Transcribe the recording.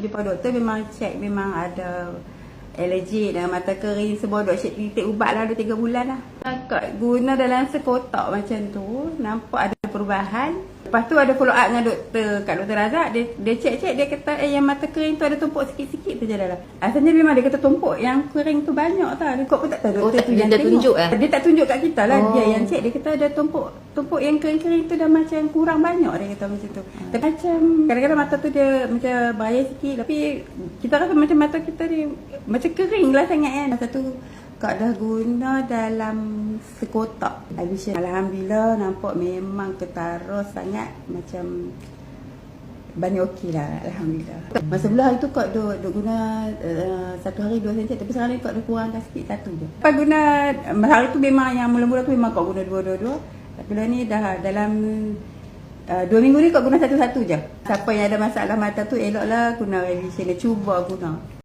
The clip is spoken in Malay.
jumpa doktor memang check memang ada alergi dan mata kering sebodok titik ubat lah 2-3 bulan lah. Kak guna dalam sekotak macam tu nampak ada perubahan. Lepas tu ada follow up dengan doktor, kat Dr. Razak, dia check-check, dia kata yang mata kering tu ada tumpuk sikit-sikit tu je dalam. Asalnya memang dia kata tumpuk yang kering tu banyak tau. Kau pun tak tahu doktor tu yang dia tunjuk Dia tak tunjuk kat kita lah, dia yang check, dia kata ada tumpuk yang kering-kering tu dah macam kurang banyak, dia kata macam tu. Tapi macam kadang-kadang mata tu dia macam bahaya sikit, tapi kita rasa macam mata kita ni macam kering lah sangat kan. Masa tu Kak dah guna dalam sekotak. Habis alhamdulillah nampak memang ketara sangat macam banding okey lah, alhamdulillah. Masa belah itu Kak duk guna 1 hari 2 cm, tapi sekarang ni Kak dah kurangkan sikit 1 je. Lepas guna hari tu memang yang mula-mula tu memang Kak guna 2. Tapi lah ni dah dalam 2 minggu ni Kak guna 1 je. Siapa yang ada masalah mata tu eloklah guna revision, cuba guna.